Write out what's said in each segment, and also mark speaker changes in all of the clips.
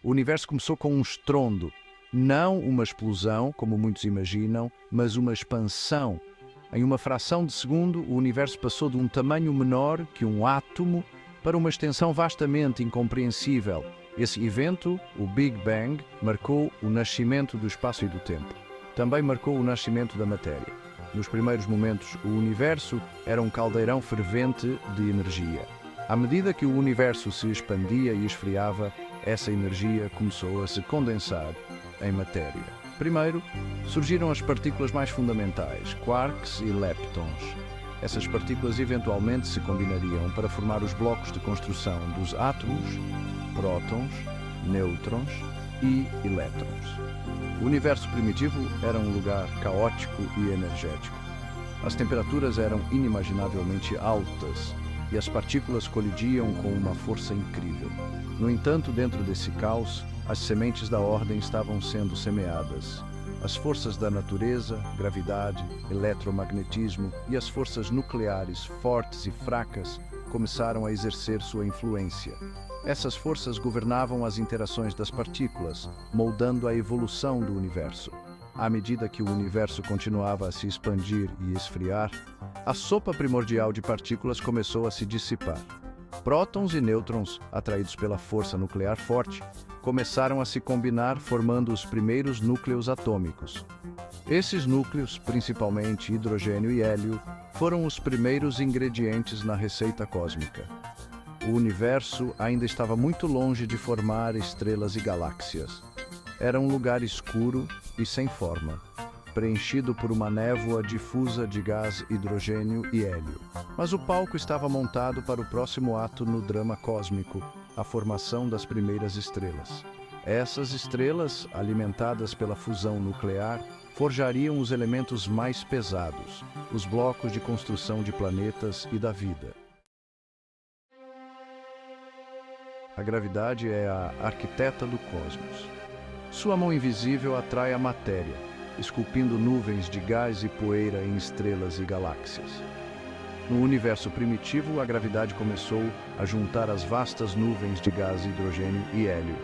Speaker 1: O universo começou com um estrondo, não uma explosão, como muitos imaginam, mas uma expansão. Em uma fração de segundo, o universo passou de um tamanho menor que um átomo para uma extensão vastamente incompreensível. Esse evento, o Big Bang, marcou o nascimento do espaço e do tempo. Também marcou o nascimento da matéria. Nos primeiros momentos, o universo era um caldeirão fervente de energia. À medida que o universo se expandia e esfriava, essa energia começou a se condensar em matéria. Primeiro, surgiram as partículas mais fundamentais, quarks e leptons. Essas partículas eventualmente se combinariam para formar os blocos de construção dos átomos, prótons, nêutrons e elétrons. O universo primitivo era um lugar caótico e energético. As temperaturas eram inimaginavelmente altas e as partículas colidiam com uma força incrível. No entanto, dentro desse caos, as sementes da ordem estavam sendo semeadas. As forças da natureza, gravidade, eletromagnetismo e as forças nucleares fortes e fracas começaram a exercer sua influência. Essas forças governavam as interações das partículas, moldando a evolução do universo. À medida que o universo continuava a se expandir e esfriar, a sopa primordial de partículas começou a se dissipar. Prótons e nêutrons, atraídos pela força nuclear forte, começaram a se combinar formando os primeiros núcleos atômicos. Esses núcleos, principalmente hidrogênio e hélio, foram os primeiros ingredientes na receita cósmica. O universo ainda estava muito longe de formar estrelas e galáxias. Era um lugar escuro e sem forma, preenchido por uma névoa difusa de gás hidrogênio e hélio. Mas o palco estava montado para o próximo ato no drama cósmico, a formação das primeiras estrelas. Essas estrelas, alimentadas pela fusão nuclear, forjariam os elementos mais pesados, os blocos de construção de planetas e da vida. A gravidade é a arquiteta do cosmos. Sua mão invisível atrai a matéria, esculpindo nuvens de gás e poeira em estrelas e galáxias. No universo primitivo, a gravidade começou a juntar as vastas nuvens de gás, hidrogênio e hélio.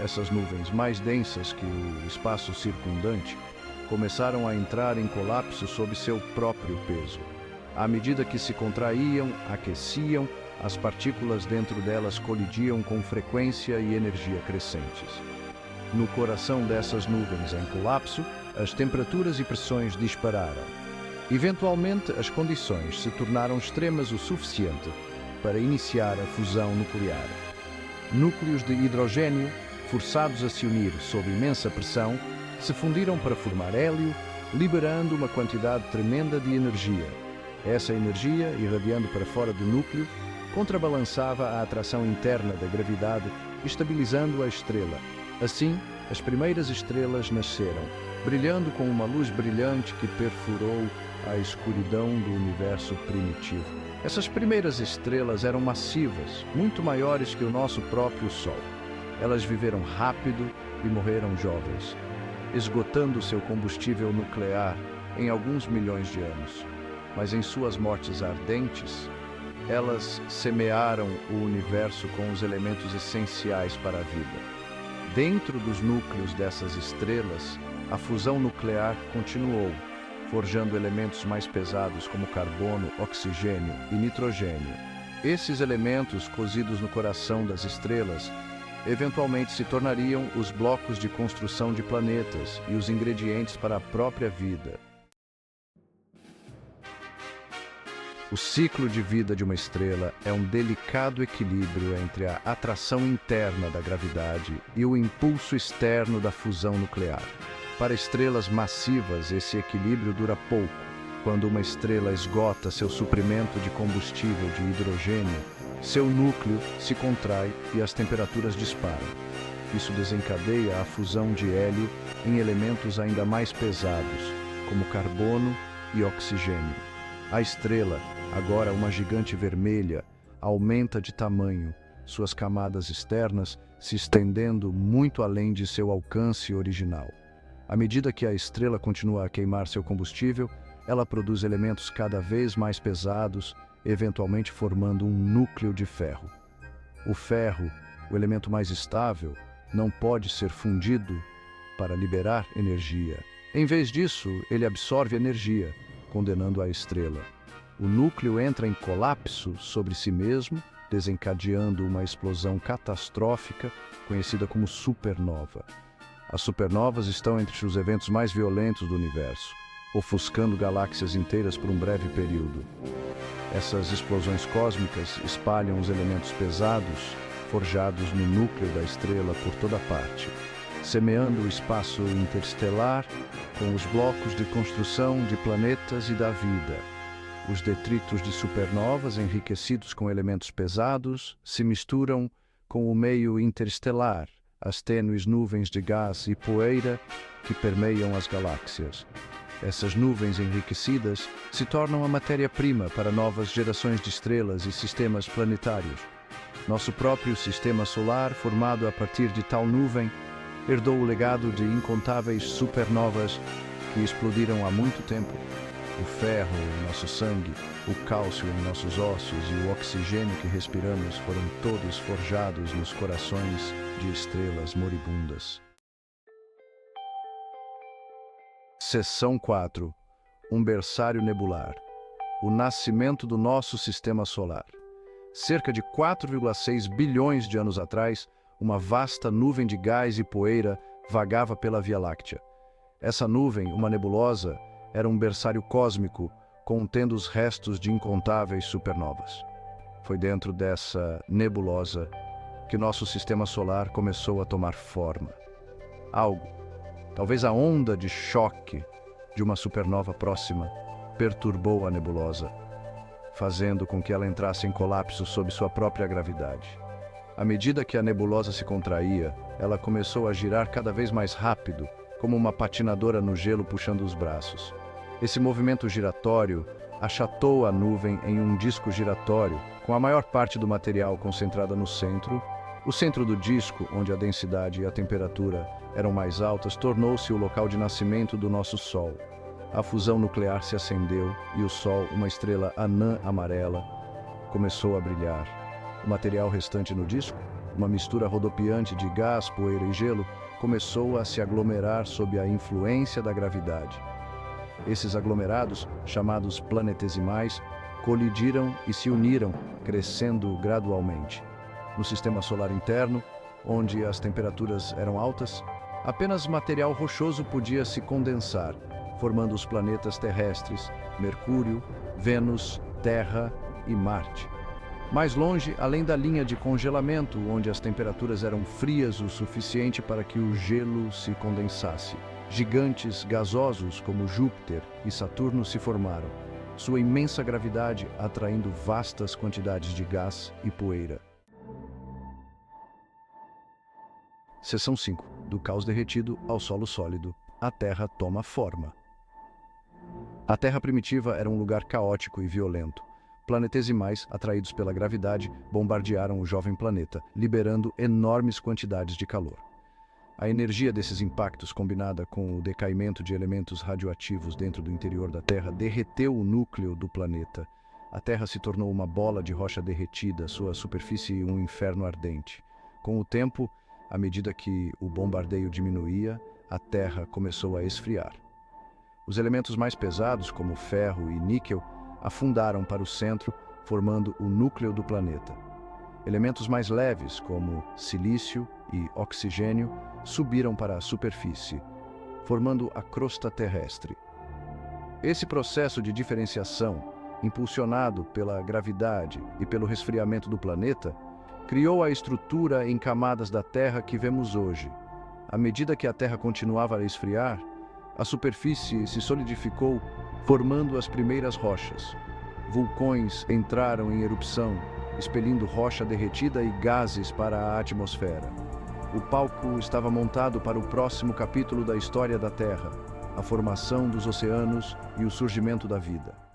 Speaker 1: Essas nuvens, mais densas que o espaço circundante, começaram a entrar em colapso sob seu próprio peso. À medida que se contraíam, aqueciam, as partículas dentro delas colidiam com frequência e energia crescentes. No coração dessas nuvens em colapso, as temperaturas e pressões dispararam. Eventualmente, as condições se tornaram extremas o suficiente para iniciar a fusão nuclear. Núcleos de hidrogênio, forçados a se unir sob imensa pressão, se fundiram para formar hélio, liberando uma quantidade tremenda de energia. Essa energia, irradiando para fora do núcleo, contrabalançava a atração interna da gravidade, estabilizando a estrela. Assim, as primeiras estrelas nasceram, brilhando com uma luz brilhante que perfurou a escuridão do universo primitivo. Essas primeiras estrelas eram massivas, muito maiores que o nosso próprio Sol. Elas viveram rápido e morreram jovens, esgotando seu combustível nuclear em alguns milhões de anos. Mas em suas mortes ardentes, elas semearam o universo com os elementos essenciais para a vida. Dentro dos núcleos dessas estrelas, a fusão nuclear continuou, forjando elementos mais pesados como carbono, oxigênio e nitrogênio. Esses elementos, cozidos no coração das estrelas, eventualmente se tornariam os blocos de construção de planetas e os ingredientes para a própria vida. O ciclo de vida de uma estrela é um delicado equilíbrio entre a atração interna da gravidade e o impulso externo da fusão nuclear. Para estrelas massivas, esse equilíbrio dura pouco. Quando uma estrela esgota seu suprimento de combustível de hidrogênio, seu núcleo se contrai e as temperaturas disparam. Isso desencadeia a fusão de hélio em elementos ainda mais pesados, como carbono e oxigênio. A estrela, agora uma gigante vermelha, aumenta de tamanho, suas camadas externas se estendendo muito além de seu alcance original. À medida que a estrela continua a queimar seu combustível, ela produz elementos cada vez mais pesados, eventualmente formando um núcleo de ferro. O ferro, o elemento mais estável, não pode ser fundido para liberar energia. Em vez disso, ele absorve energia, condenando a estrela. O núcleo entra em colapso sobre si mesmo, desencadeando uma explosão catastrófica conhecida como supernova. As supernovas estão entre os eventos mais violentos do universo, ofuscando galáxias inteiras por um breve período. Essas explosões cósmicas espalham os elementos pesados, forjados no núcleo da estrela por toda parte, semeando o espaço interestelar com os blocos de construção de planetas e da vida. Os detritos de supernovas, enriquecidos com elementos pesados, se misturam com o meio interestelar, as tênues nuvens de gás e poeira que permeiam as galáxias. Essas nuvens enriquecidas se tornam a matéria-prima para novas gerações de estrelas e sistemas planetários. Nosso próprio sistema solar, formado a partir de tal nuvem, herdou o legado de incontáveis supernovas que explodiram há muito tempo. O ferro em nosso sangue, o cálcio em nossos ossos e o oxigênio que respiramos foram todos forjados nos corações de estrelas moribundas. Seção 4. Um berçário nebular. O nascimento do nosso sistema solar. Cerca de 4,6 bilhões de anos atrás, uma vasta nuvem de gás e poeira vagava pela Via Láctea. Essa nuvem, uma nebulosa, era um berçário cósmico contendo os restos de incontáveis supernovas. Foi dentro dessa nebulosa que nosso sistema solar começou a tomar forma. Algo, talvez a onda de choque de uma supernova próxima, perturbou a nebulosa, fazendo com que ela entrasse em colapso sob sua própria gravidade. À medida que a nebulosa se contraía, ela começou a girar cada vez mais rápido, como uma patinadora no gelo puxando os braços. Esse movimento giratório achatou a nuvem em um disco giratório, com a maior parte do material concentrada no centro. O centro do disco, onde a densidade e a temperatura eram mais altas, tornou-se o local de nascimento do nosso Sol. A fusão nuclear se acendeu e o Sol, uma estrela anã amarela, começou a brilhar. O material restante no disco, uma mistura rodopiante de gás, poeira e gelo, começou a se aglomerar sob a influência da gravidade. Esses aglomerados, chamados planetesimais, colidiram e se uniram, crescendo gradualmente. No sistema solar interno, onde as temperaturas eram altas, apenas material rochoso podia se condensar, formando os planetas terrestres, Mercúrio, Vênus, Terra e Marte. Mais longe, além da linha de congelamento, onde as temperaturas eram frias o suficiente para que o gelo se condensasse, gigantes gasosos como Júpiter e Saturno se formaram, sua imensa gravidade atraindo vastas quantidades de gás e poeira. Seção 5. Do caos derretido ao solo sólido, a Terra toma forma. A Terra primitiva era um lugar caótico e violento. Planetesimais, atraídos pela gravidade, bombardearam o jovem planeta, liberando enormes quantidades de calor. A energia desses impactos, combinada com o decaimento de elementos radioativos dentro do interior da Terra, derreteu o núcleo do planeta. A Terra se tornou uma bola de rocha derretida, sua superfície um inferno ardente. Com o tempo, à medida que o bombardeio diminuía, a Terra começou a esfriar. Os elementos mais pesados, como ferro e níquel, afundaram para o centro, formando o núcleo do planeta. Elementos mais leves, como silício e oxigênio, subiram para a superfície, formando a crosta terrestre. Esse processo de diferenciação, impulsionado pela gravidade e pelo resfriamento do planeta, criou a estrutura em camadas da Terra que vemos hoje. À medida que a Terra continuava a esfriar, a superfície se solidificou, formando as primeiras rochas. Vulcões entraram em erupção, expelindo rocha derretida e gases para a atmosfera. O palco estava montado para o próximo capítulo da história da Terra, a formação dos oceanos e o surgimento da vida.